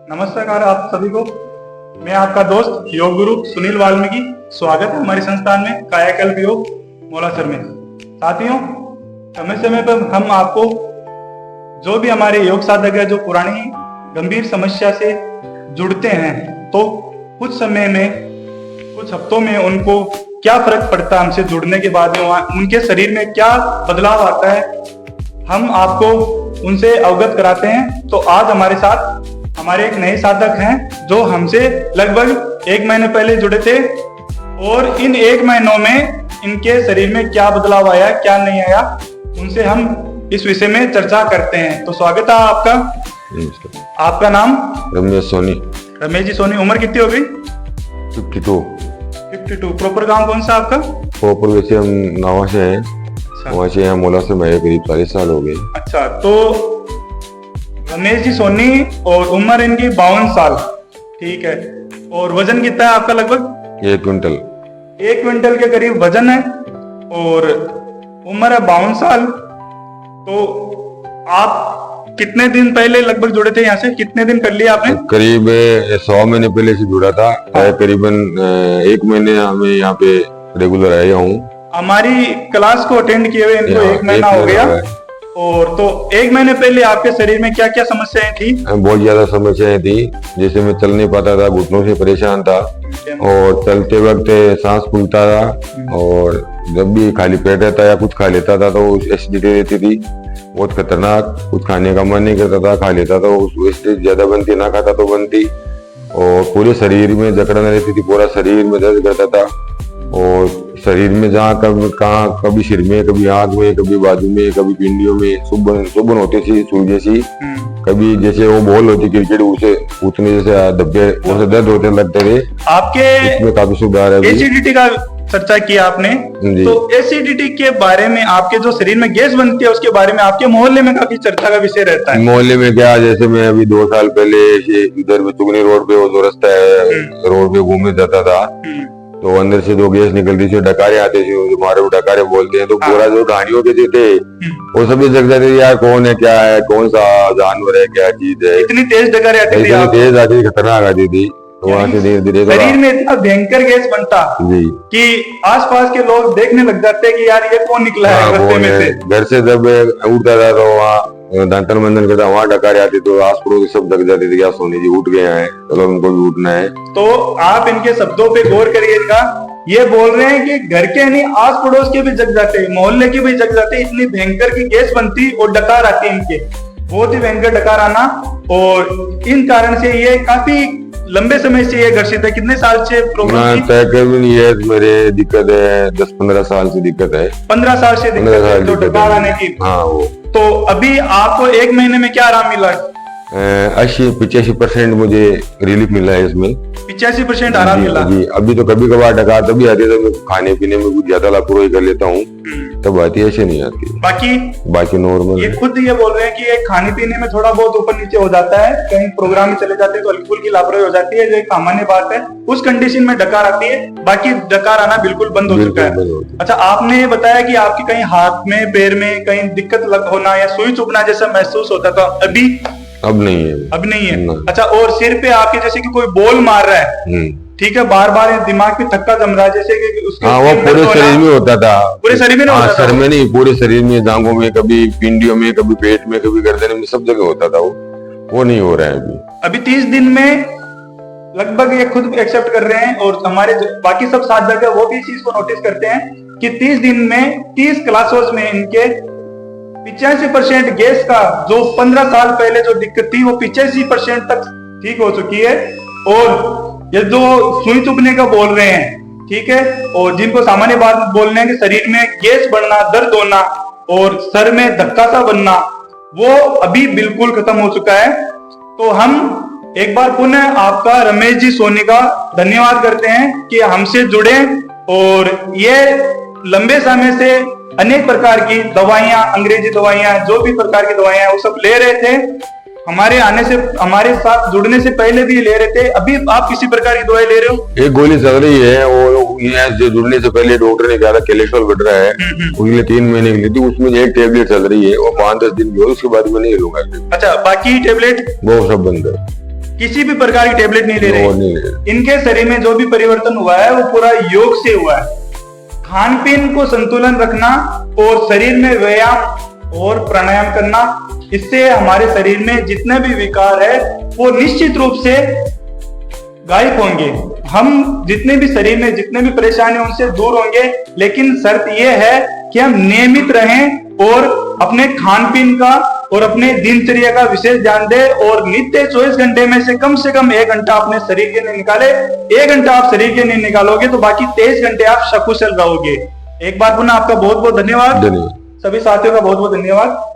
नमस्कार आप सभी को। मैं आपका दोस्त योग गुरु सुनील वाल्मीकि। स्वागत है हमारे संस्थान में कायाकल्प योग मोलासर में। साथियों, समय समय पर हम आपको जो भी हमारे योग साधक है जो पुरानी गंभीर समस्या से जुड़ते हैं, तो कुछ समय में, कुछ हफ्तों में उनको क्या फर्क पड़ता है हमसे जुड़ने के बाद में, उनके शरीर में क्या बदलाव आता है, हम आपको उनसे अवगत कराते हैं। तो आज हमारे साथ हमारे एक नए साधक हैं जो हमसे लगभग 1 महीने पहले जुड़े थे, और इन 1 महीनों में इनके शरीर में क्या बदलाव आया, क्या नहीं आया, उनसे हम इस विषय में चर्चा करते हैं। तो स्वागत है आपका। आपका नाम? रमेश सोनी। रमेश जी सोनी। उम्र कितनी हो गई? 52। प्रॉपर गांव कौन सा आपका? प्रॉपर वैसे हम नवा से हैं। वहाँ से यहाँ मोला से मैं करीब 40 साल हो गए। अच्छा, तो रमेश जी सोनी और उम्र इनकी 52 साल, ठीक है। और वजन कितना है आपका? लगभग 1 क्विंटल। 1 क्विंटल के करीब वजन है और उम्र है 52 साल। तो आप कितने दिन पहले लगभग जुड़े थे? यहाँ से कितने दिन कर लिया आपने? करीब 100 महीने पहले से जुड़ा था। करीबन 1 महीने हमें यहाँ पे रेगुलर आया हूँ। हमारी क्लास को अटेंड किए हुए इनको 1 महीना हो गया। और तो 1 महीने पहले आपके शरीर में क्या क्या समस्याएं थी? बहुत ज्यादा समस्याएं थी। जैसे मैं चल नहीं पाता था, घुटनों से परेशान था, और चलते वक्त सांस फूलता था, और जब भी खाली पेट रहता या कुछ खा लेता था तो एसिडिटी रहती थी, बहुत खतरनाक। कुछ खाने का मन नहीं करता था, खा लेता था, एसिडिटी ज्यादा बनती, ना खाता तो बनती, और पूरे शरीर में जकड़न रहती थी, पूरा शरीर में दर्द करता था, और शरीर में जहाँ कभी सिर में, कभी आंख में, कभी बाजू में, कभी पिंडियों में सुबन होती थी, सुई जैसी। कभी जैसे वो बॉल होती क्रिकेट, उसे उतने जैसे धब्बे वैसे दर्द होते लगते थे। आपके इसमें काफी सुधार है। एसिडिटी का चर्चा किया आपने, तो एसिडिटी के बारे में, आपके जो शरीर में गैस बनती है उसके बारे में आपके मोहल्ले में काफी चर्चा का विषय रहता है। मोहल्ले में क्या, जैसे मैं अभी 2 साल पहले इधर में चुगनी रोड पे, वो जो रास्ता है रोड पे घूमने जाता था, तो अंदर से 2 गैस निकलती थी, डकारे आते थे, जो हमारे डकारे बोलते हैं, तो पूरा जो गाड़ियों के थे वो सभी जग जाते थे, यार कौन है, क्या है, कौन सा जानवर है, क्या चीज है। इतनी तेज डकारे आती थी, इतनी तेज आती थी, खतरनाक आती थी। तो वहाँ से धीरे धीरे शरीर में इतना भयंकर गैस बनता जी कि आसपास के लोग देखने लग जाते कि यार ये कौन निकला है रास्ते में से। घर से जब उठता था तो वहाँ दांतन मंदन करता, वहाँ डकारे आते, तो आस पड़ोस सब जग जाते थे, क्या सोनी जी उठ गए हैं, चलो उनको भी उठना है। तो आप इनके शब्दों पे गौर करिएगा, ये बोल रहे हैं कि घर के नहीं, आस पड़ोस के भी जग जाते, मोहल्ले के भी जग जाते, इतनी भयंकर की गैस बनती और डकार आती इनके, बहुत ही भयंकर डकार आना। और इन कारण से ये काफी लंबे समय से ये ग्रसित है। कितने साल से प्रॉब्लम? तकरीबन ये मेरे दिक्कत है 10-15 साल से दिक्कत है। 15 साल से दिक्कत है तो डकार आने की। हाँ, वो तो अभी आपको 1 महीने में क्या आराम मिला? 80-85% मुझे रिलीफ मिला है इसमें। 85% आराम मिला जी। अभी तो कभी कभार डकार तभी आती है, तो मैं खाने पीने में कुछ ज्यादा लापरवाही कर लेता हूँ, तब आती है, ऐसे नहीं आती। बाकी नॉर्मल। ये खुद ये बोल रहे हैं कि ये खाने पीने में थोड़ा बहुत ऊपर नीचे हो जाता है, कहीं प्रोग्राम में चले जाते हैं तो हल्की फुल्की लापरवाही हो जाती है, जो एक सामान्य बात है। उस कंडीशन में डकार आती है, बाकी डकार आना बिल्कुल बंद हो चुका है। अच्छा, आपने बताया कि आपकी कहीं हाथ में, पैर में कहीं दिक्कत होना या सुई चुभना जैसा महसूस होता था, अभी अब नहीं है। अब नहीं है ना। अच्छा, और सिर पे आपके जैसे कि कोई बॉल मार रहा है, ठीक है, बार बार दिमाग पे धक्का जम रहा है, जैसे कि उसके वो पूरे शरीर में होता था। पूरे शरीर में होता था? सर में नहीं, पूरे शरीर में, जांघों में, कभी पिंडियों में, कभी पेट में, कभी गर्दन में, सब जगह होता था। वो नहीं हो रहा है अभी 30 दिन में लगभग ये खुद एक्सेप्ट कर रहे हैं, और हमारे बाकी सब साधक है वो भी इस चीज को नोटिस करते हैं कि 30 दिन में 30 क्लासों में इनके 85% गैस का, जो 15 साल पहले जो दिक्कत थी, वो 85% तक ठीक हो चुकी है। और ये जो सुई चुभने का बोल रहे हैं, ठीक है, और जिनको सामान्य बात बोल रहे हैं कि शरीर में गैस बढ़ना, दर्द होना और सर में धक्का सा बनना, वो अभी बिल्कुल खत्म हो चुका है। तो हम एक बार पुनः आपका रमेश जी सोनी का धन्यवाद करते हैं कि हमसे जुड़े, और ये लंबे समय से अनेक प्रकार की दवाइयां, अंग्रेजी दवाइयां, जो भी प्रकार की दवाइयां, वो सब ले रहे थे। हमारे आने से, हमारे साथ जुड़ने से पहले भी ले रहे थे। अभी आप किसी प्रकार की दवाई ले रहे हो? एक गोली चल रही है, वो जो जुड़ने से पहले डॉक्टर ने कहा था कोलेस्ट्रॉल बढ़ रहा है, उसके लिए 3 महीने की ली थी, उसमें एक टेबलेट चल रही है, वो 5-10 दिन की, उसके बाद में नहीं लूंगा। अच्छा, बाकी टेबलेट वो सब बंद है। किसी भी प्रकार की टेबलेट नहीं ले और नहीं ले रहे। रहे। इनके शरीर में जो भी परिवर्तन हुआ है वो पूरा योग से हुआ है। खान पीन को संतुलन रखना और शरीर में व्यायाम और प्राणायाम करना, इससे हमारे शरीर में जितने भी विकार है वो निश्चित रूप से गायब होंगे। हम जितने भी शरीर में जितने भी परेशानी उनसे दूर होंगे। लेकिन शर्त यह है कि हम नियमित रहें और अपने खान पीन का और अपने दिनचर्या का विशेष ध्यान दें और नित्य 24 घंटे में से कम 1 घंटा अपने शरीर के लिए निकाले। 1 घंटा आप शरीर के लिए निकालोगे तो बाकी 23 घंटे आप सकुशल रहोगे। एक बार पुनः आपका बहुत बहुत धन्यवाद। धन्यवाद। सभी साथियों का बहुत बहुत धन्यवाद।